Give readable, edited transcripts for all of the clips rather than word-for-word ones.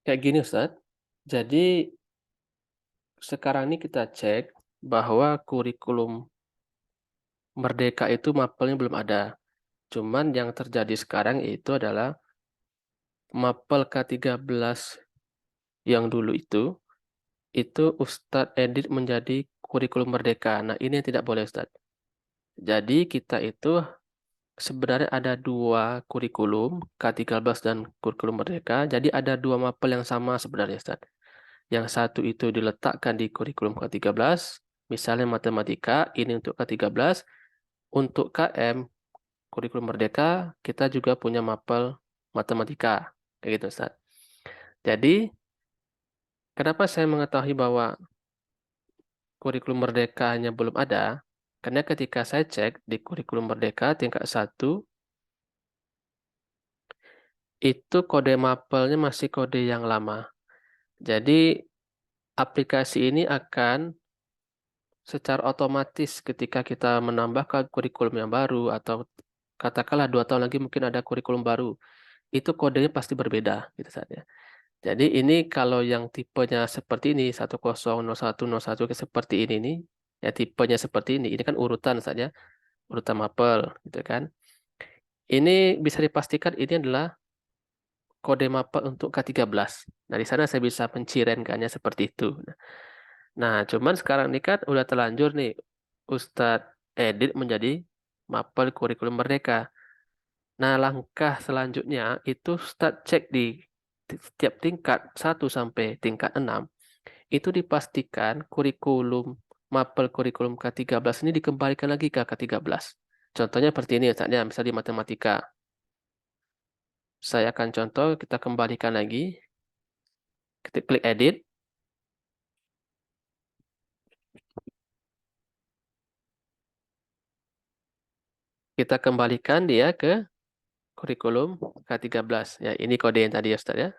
Kayak gini Ustaz, jadi sekarang ini kita cek bahwa kurikulum Merdeka itu mapelnya belum ada. Cuman yang terjadi sekarang itu adalah mapel K13 yang dulu itu Ustadz edit menjadi kurikulum Merdeka. Nah ini yang tidak boleh Ustadz. Jadi kita itu sebenarnya ada dua kurikulum, K13 dan kurikulum Merdeka. Jadi ada dua mapel yang sama sebenarnya Ustadz. Yang satu itu diletakkan di kurikulum K13, misalnya matematika, ini untuk K13, untuk KM, kurikulum Merdeka, kita juga punya mapel matematika. Kayak gitu, Ustaz. Jadi, kenapa saya mengetahui bahwa kurikulum Merdekanya belum ada? Karena ketika saya cek di kurikulum Merdeka tingkat 1, itu kode mapelnya masih kode yang lama. Jadi, aplikasi ini akan secara otomatis ketika kita menambah ke kurikulum yang baru atau katakanlah 2 tahun lagi mungkin ada kurikulum baru, itu kodenya pasti berbeda gitu saja. Jadi ini kalau yang tipenya seperti ini 100101 seperti ini nih, ya tipenya seperti ini kan urutan saja, urutan mapel gitu kan. Ini bisa dipastikan ini adalah kode mapel untuk K13. Nah, di sana saya bisa mencirenkannya seperti itu. Nah, cuman sekarang ini kan udah terlanjur nih Ustadz edit menjadi mapel kurikulum Merdeka. Nah, langkah selanjutnya itu Ustadz cek di setiap tingkat 1 sampai tingkat 6 itu dipastikan kurikulum mapel kurikulum K13 ini dikembalikan lagi ke K13. Contohnya seperti ini misalnya, misal di matematika. Saya akan contoh, kita kembalikan lagi. Kita klik edit, kita kembalikan dia ke kurikulum K13. Ya, ini kode yang tadi ya, Ustaz ya.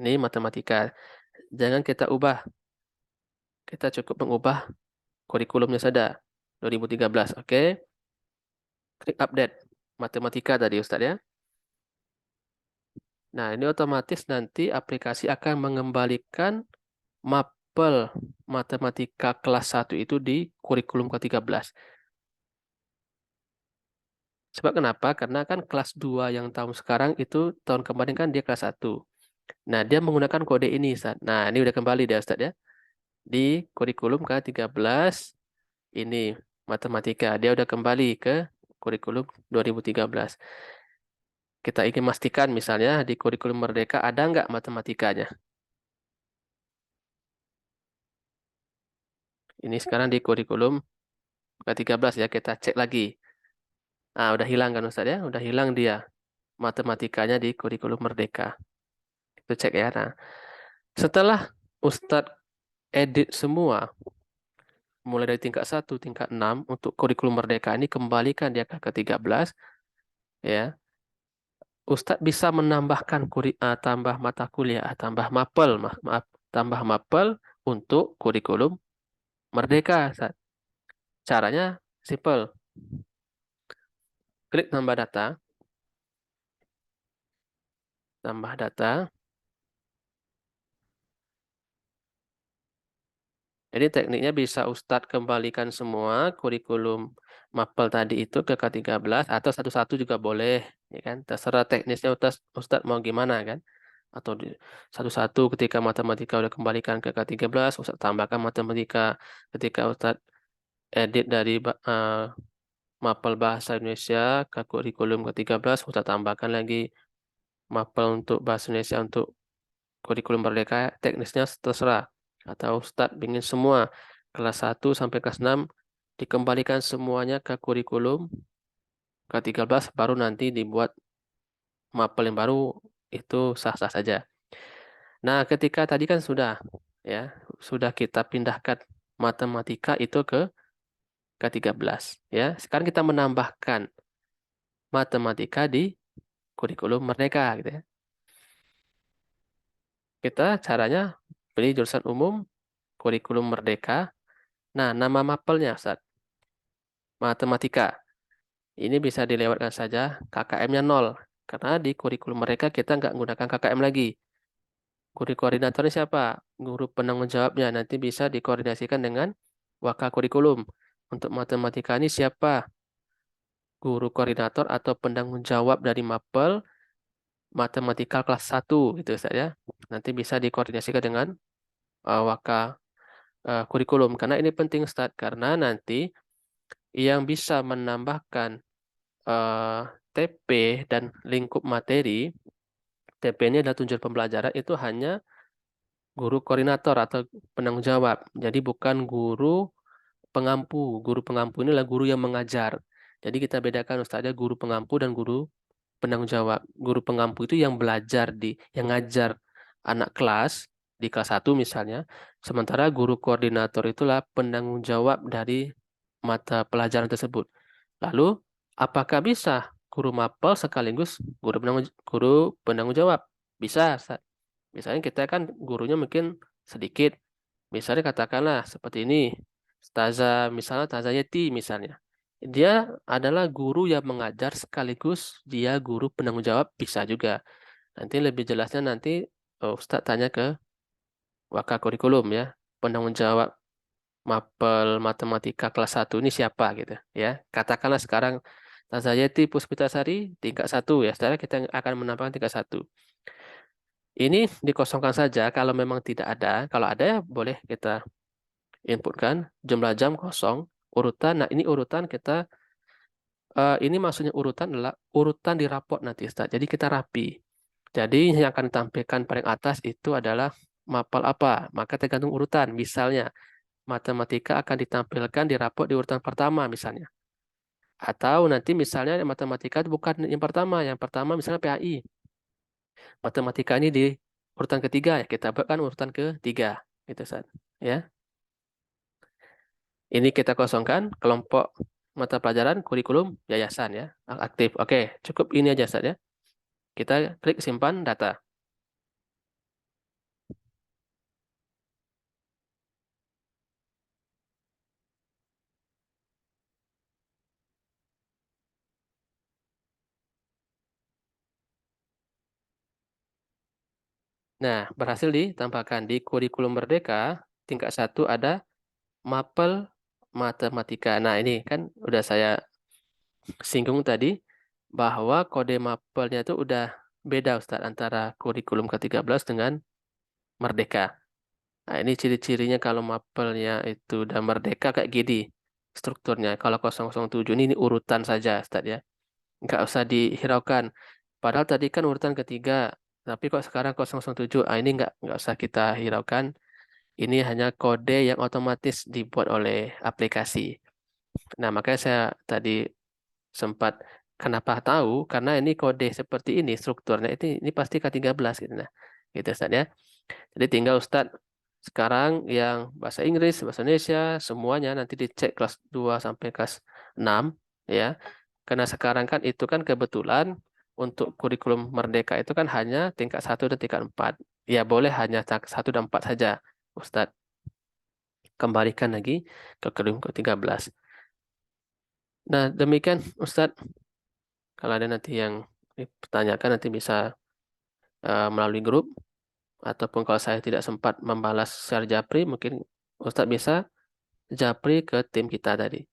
Ini matematika. Jangan kita ubah. Kita cukup mengubah kurikulumnya saja. 2013, oke. Klik update. Matematika tadi Ustaz ya. Nah, ini otomatis nanti aplikasi akan mengembalikan mapel matematika kelas 1 itu di kurikulum ke-13. Sebab kenapa? Karena kan kelas 2 yang tahun sekarang itu tahun kemarin kan dia kelas 1. Nah, dia menggunakan kode ini, Ustaz. Nah, ini udah kembali dia, Ustaz ya. Di kurikulum ke-13 ini matematika. Dia udah kembali ke kurikulum 2013. Kita ingin memastikan misalnya di kurikulum Merdeka ada nggak matematikanya. Ini sekarang di kurikulum ke-13 ya, kita cek lagi. Nah, udah hilang kan Ustaz ya? Udah hilang dia matematikanya di kurikulum Merdeka. Itu cek ya. Nah, setelah Ustadz edit semua, mulai dari tingkat 1, tingkat 6, untuk kurikulum Merdeka ini kembalikan dia ke ke-13, ya. Ustadz bisa menambahkan tambah mata kuliah, tambah mapel, maaf, tambah mapel untuk kurikulum Merdeka, Ustadz. Caranya simple. Klik tambah data, tambah data. Jadi tekniknya bisa Ustadz kembalikan semua kurikulum mapel tadi itu ke K13 atau satu-satu juga boleh, ya kan? Terserah teknisnya Ustadz mau gimana kan? Atau satu-satu ketika matematika udah kembalikan ke K13, Ustadz tambahkan matematika. Ketika Ustadz edit dari mapel bahasa Indonesia ke kurikulum ke-13, Ustadz tambahkan lagi mapel untuk bahasa Indonesia untuk kurikulum Merdeka, teknisnya terserah. Atau Ustadz ingin semua kelas 1 sampai kelas 6 dikembalikan semuanya ke kurikulum ke-13 baru nanti dibuat mapel yang baru itu sah-sah saja. Nah, ketika tadi kan ya, sudah kita pindahkan matematika itu ke ke-13 ya. Sekarang kita menambahkan matematika di kurikulum Merdeka gitu ya. Kita caranya pilih jurusan umum kurikulum Merdeka. Nah, nama mapelnya Ustaz, matematika. Ini bisa dilewatkan saja KKM-nya 0. Karena di kurikulum mereka kita nggak menggunakan KKM lagi. Guru koordinatornya siapa? Guru penanggung jawabnya. Nanti bisa dikoordinasikan dengan wakakurikulum. Untuk matematika ini siapa? Guru koordinator atau penanggung jawab dari mapel matematika kelas 1 gitu Ustaz ya. Nanti bisa dikoordinasikan dengan kurikulum. Karena ini penting Ustaz. Karena nanti yang bisa menambahkan eh, TP dan lingkup materi, TP ini adalah tujuan pembelajaran, itu hanya guru koordinator atau penanggung jawab. Jadi bukan guru pengampu. Guru pengampu ini adalah guru yang mengajar. Jadi kita bedakan Ustaz, ada guru pengampu dan guru penanggung jawab. Guru pengampu itu yang belajar yang ngajar anak kelas di kelas 1 misalnya. Sementara guru koordinator itulah penanggung jawab dari mata pelajaran tersebut. Lalu, apakah bisa guru mapel sekaligus guru penanggung jawab? Bisa, Ustaz. Misalnya kita kan gurunya mungkin sedikit. Misalnya katakanlah seperti ini. Misalnya Taza Yeti misalnya. Dia adalah guru yang mengajar sekaligus dia guru penanggung jawab, bisa juga. Nanti lebih jelasnya nanti Ustadz tanya ke wakakurikulum ya. Penanggung jawab mapel matematika kelas 1 ini siapa gitu ya. Katakanlah sekarang Tazayati Puspitasari tingkat 1 ya. Setelah kita akan menambahkan tingkat 1. Ini dikosongkan saja kalau memang tidak ada. Kalau ada ya boleh kita inputkan jumlah jam kosong, urutan. Nah, ini urutan kita ini maksudnya urutan adalah urutan di raport nanti Ustaz. Jadi kita rapi. Jadi yang akan ditampilkan paling atas itu adalah mapel apa. Maka tergantung urutan. Misalnya matematika akan ditampilkan di raport di urutan pertama misalnya. Atau nanti misalnya matematika itu bukan yang pertama misalnya PAI. Matematika ini di urutan ketiga ya, kita buatkan urutan ketiga. Gitu, Ustaz. Ya. Ini kita kosongkan kelompok mata pelajaran kurikulum yayasan ya, aktif. Oke, cukup ini aja Ustaz ya. Kita klik simpan data. Nah, berhasil ditambahkan di kurikulum Merdeka tingkat 1 ada mapel matematika. Nah, ini kan udah saya singgung tadi bahwa kode mapelnya itu udah beda Ustaz antara kurikulum ke-13 dengan Merdeka. Nah, ini ciri-cirinya kalau mapelnya itu udah Merdeka kayak gini strukturnya. Kalau 007 ini urutan saja Ustaz ya. Nggak usah dihiraukan. Padahal tadi kan urutan ketiga, tapi kok sekarang 007, ini nggak usah kita hiraukan. Ini hanya kode yang otomatis dibuat oleh aplikasi. Nah, makanya saya tadi sempat kenapa tahu, karena ini kode seperti ini strukturnya, ini pasti K13 gitu. Nah, gitu Ustaz ya. Jadi tinggal Ustadz sekarang yang bahasa Inggris, bahasa Indonesia, semuanya nanti dicek kelas 2 sampai kelas 6 ya. Karena sekarang kan itu kan kebetulan untuk kurikulum Merdeka itu kan hanya tingkat 1 dan tingkat 4. Ya boleh hanya tingkat 1 dan 4 saja. Ustadz kembalikan lagi ke kurikulum ke-13. Nah, demikian Ustadz. Kalau ada nanti yang dipertanyakan nanti bisa melalui grup ataupun kalau saya tidak sempat membalas secara japri, mungkin Ustadz bisa japri ke tim kita tadi.